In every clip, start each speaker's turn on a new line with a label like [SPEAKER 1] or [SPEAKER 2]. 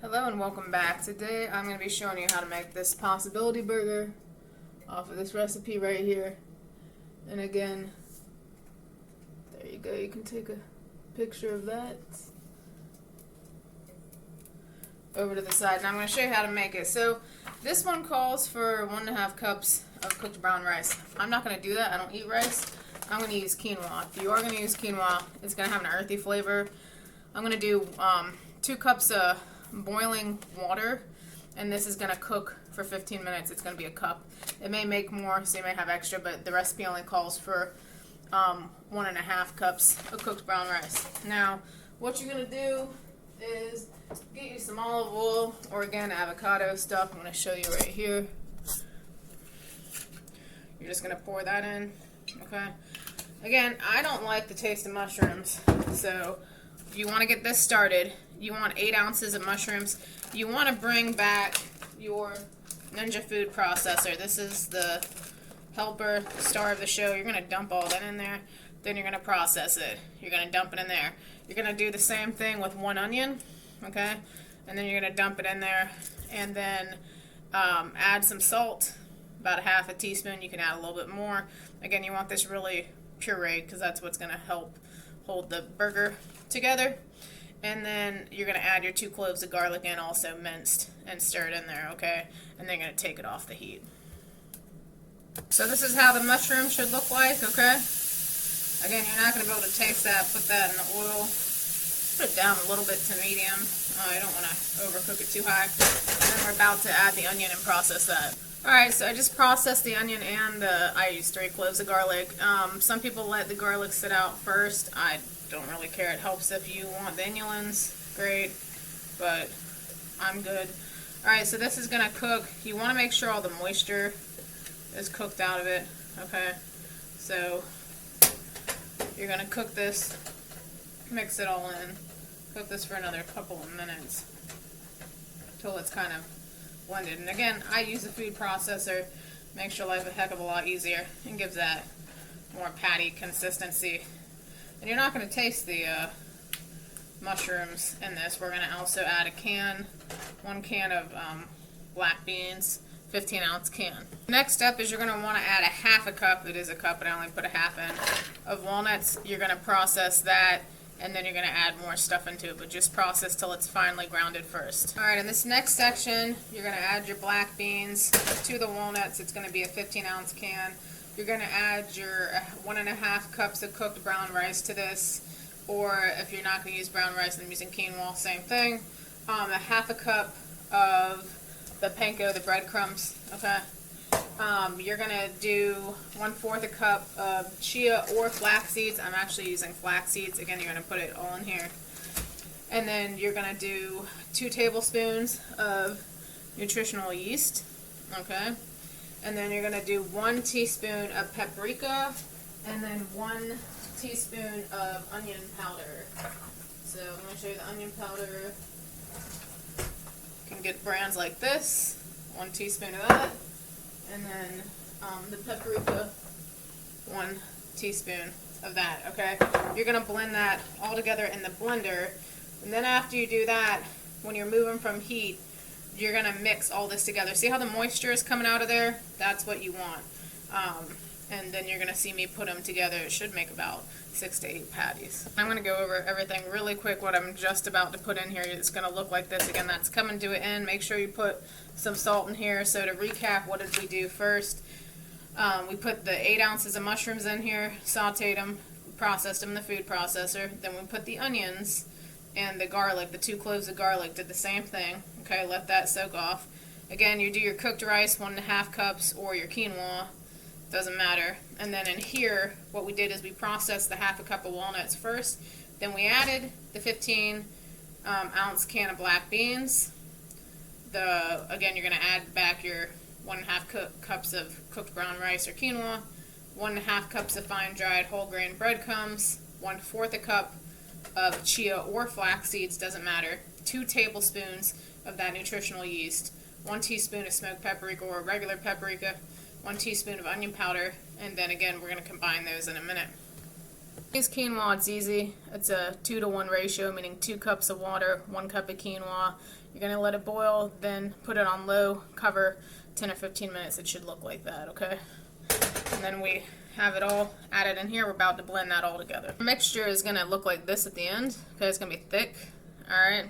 [SPEAKER 1] Hello and welcome back. Today I'm going to be showing you how to make this possibility burger off of this recipe right here. And again, there you go, you can take a picture of that. Over to the side, and I'm going to show you how to make it. So this one calls for 1.5 cups of cooked brown rice. I'm not going to do that, I don't eat rice. I'm going to use quinoa. If you are going to use quinoa, it's going to have an earthy flavor. I'm going to do 2 cups of boiling water, and this is going to cook for 15 minutes. It's going to be a cup. It may make more, so you may have extra, but the recipe only calls for 1.5 cups of cooked brown rice. Now, what you're going to do is get you some olive oil, or again, avocado stuff. I'm going to show you right here. You're just going to pour that in, okay? Again, I don't like the taste of mushrooms, so if you want to get this started, you want 8 ounces of mushrooms. You want to bring back your Ninja food processor. This is the helper, the star of the show. You're going to dump all that in there. Then you're going to process it. You're going to dump it in there. You're going to do the same thing with 1 onion, okay? And then you're going to dump it in there. And then add some salt, about 1/2 teaspoon. You can add a little bit more. Again, you want this really pureed because that's what's going to help hold the burger together. And then you're going to add your 2 cloves of garlic in, also minced, and stir it in there, okay? And then you're going to take it off the heat. So this is how the mushroom should look like, okay? Again, you're not going to be able to taste that. Put that in the oil. Put it down a little bit to medium. I don't want to overcook it too high. And then we're about to add the onion and process that. Alright, so I just processed the onion and I used 3 cloves of garlic. Some people let the garlic sit out first. I don't really care. It helps if you want the inulins. Great. But I'm good. Alright, so this is going to cook. You want to make sure all the moisture is cooked out of it. Okay. So you're going to cook this. Mix it all in. Cook this for another couple of minutes until it's kind of blended. And again, I use a food processor. Makes your life a heck of a lot easier and gives that more patty consistency. And you're not going to taste the mushrooms in this. We're going to also add one can of black beans, 15-ounce can. Next step is you're going to want to add 1/2 cup, it is a cup but I only put 1/2 in, of walnuts. You're going to process that, and then you're going to add more stuff into it, but just process till it's finely grounded first. Alright, in this next section, you're going to add your black beans to the walnuts. It's going to be a 15-ounce can. You're going to add your 1.5 cups of cooked brown rice to this, or if you're not going to use brown rice and I'm using quinoa, same thing. 1/2 cup of the panko, the breadcrumbs, okay? You're going to do 1/4 a cup of chia or flax seeds. I'm actually using flax seeds. Again, you're going to put it all in here. And then you're going to do 2 tablespoons of nutritional yeast, okay? And then you're going to do 1 teaspoon of paprika, and then 1 teaspoon of onion powder. So I'm going to show you the onion powder. You can get brands like this, 1 teaspoon of that. And then the paprika, 1 teaspoon of that, okay? You're going to blend that all together in the blender. And then after you do that, when you're moving from heat, you're going to mix all this together. See how the moisture is coming out of there? That's what you want. And then you're going to see me put them together. It should make about 6 to 8 patties. I'm going to go over everything really quick. What I'm just about to put in here is going to look like this. Again, that's coming to an end. Make sure you put some salt in here. So to recap, what did we do first? We put the 8 ounces of mushrooms in here, sauteed them, processed them in the food processor. Then we put the onions and the garlic, the 2 cloves of garlic, did the same thing. Okay, let that soak off. Again, you do your cooked rice, 1.5 cups, or your quinoa, doesn't matter. And then in here, what we did is we processed the 1/2 cup of walnuts first. Then we added the 15-ounce can of black beans. Again, you're going to add back your 1.5 cups of cooked brown rice or quinoa, 1.5 cups of fine dried whole grain breadcrumbs, 1/4 a cup of chia or flax seeds, doesn't matter, 2 tablespoons of that nutritional yeast, 1 teaspoon of smoked paprika or regular paprika, 1 teaspoon of onion powder, and then again we're going to combine those in a minute. This quinoa, it's easy. It's a 2-to-1 ratio, meaning 2 cups of water, 1 cup of quinoa. You're going to let it boil, then put it on low, cover 10 or 15 minutes. It should look like that, okay? And then we have it all added in here. We're about to blend that all together. The mixture is going to look like this at the end. Okay, it's going to be thick. Alright,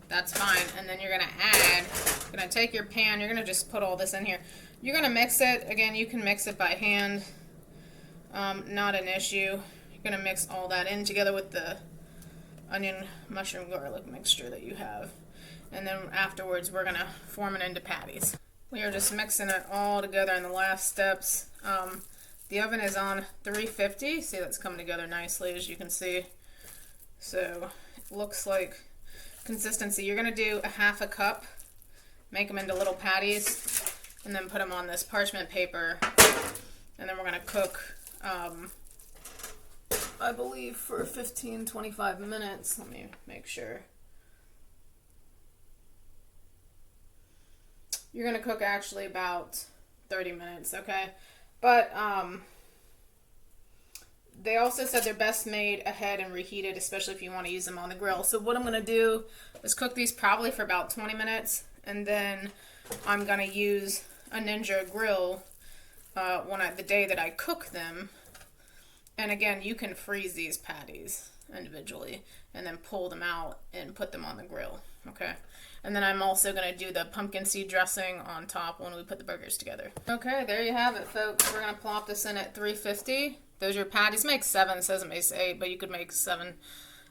[SPEAKER 1] that's fine. And then you're going to add, you're going to take your pan, you're going to just put all this in here. You're going to mix it. Again, you can mix it by hand. Not an issue. You're going to mix all that in together with the onion, mushroom, garlic mixture that you have. And then afterwards, we're going to form it into patties. We are just mixing it all together in the last steps. The oven is on 350. See, that's coming together nicely, as you can see. So it looks like consistency. You're going to do a 1/2 cup, make them into little patties, and then put them on this parchment paper. And then we're going to cook, I believe, for 15-25 minutes. Let me make sure. You're going to cook actually about 30 minutes, okay? But they also said they're best made ahead and reheated, especially if you want to use them on the grill. So what I'm going to do is cook these probably for about 20 minutes, and then I'm going to use a Ninja grill the day that I cook them. And again, you can freeze these patties individually and then pull them out and put them on the grill, okay? And then I'm also going to do the pumpkin seed dressing on top when we put the burgers together. Okay, there you have it, folks. We're going to plop this in at 350. Those are your patties. Make 7. It says it makes 8, but you could make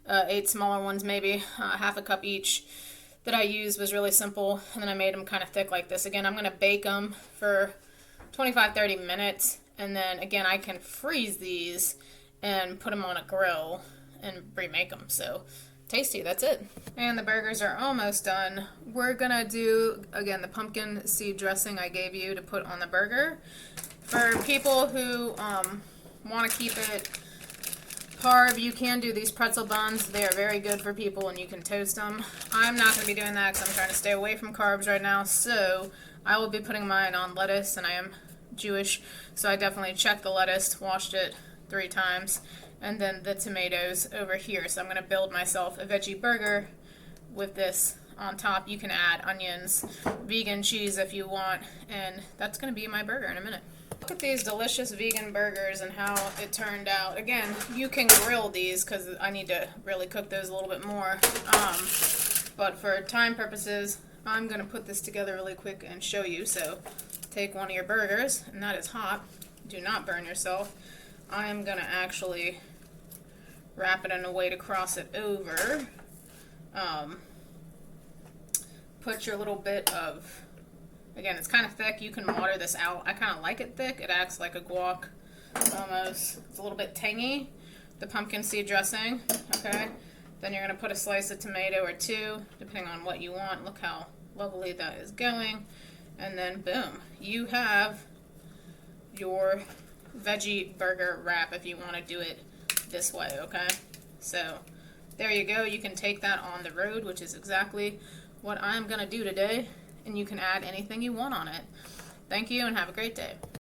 [SPEAKER 1] 8 smaller ones maybe. 1/2 cup each. That I used was really simple, and then I made them kind of thick like this. Again, I'm going to bake them for 25-30 minutes, and then again, I can freeze these and put them on a grill and remake them. So tasty, that's it. And the burgers are almost done. We're gonna do, again, the pumpkin seed dressing I gave you to put on the burger. For people who want to keep it carb, you can do these pretzel buns. They are very good for people, and you can toast them. I'm not going to be doing that because I'm trying to stay away from carbs right now, so I will be putting mine on lettuce, and I am Jewish, so I definitely checked the lettuce, washed it 3 times, and then the tomatoes over here. So I'm going to build myself a veggie burger with this on top. You can add onions, vegan cheese if you want, and that's going to be my burger in a minute. Look at these delicious vegan burgers and how it turned out. Again, you can grill these because I need to really cook those a little bit more. But for time purposes, I'm going to put this together really quick and show you. So take one of your burgers, and that is hot. Do not burn yourself. I'm going to actually wrap it in a way to cross it over. Put your little bit of, again, it's kind of thick. You can water this out. I kind of like it thick. It acts like a guac almost. It's a little bit tangy. The pumpkin seed dressing, okay? Then you're going to put a slice of tomato or 2, depending on what you want. Look how lovely that is going. And then, boom, you have your veggie burger wrap if you want to do it this way, okay? So there you go. You can take that on the road, which is exactly what I'm going to do today, and you can add anything you want on it. Thank you, and have a great day.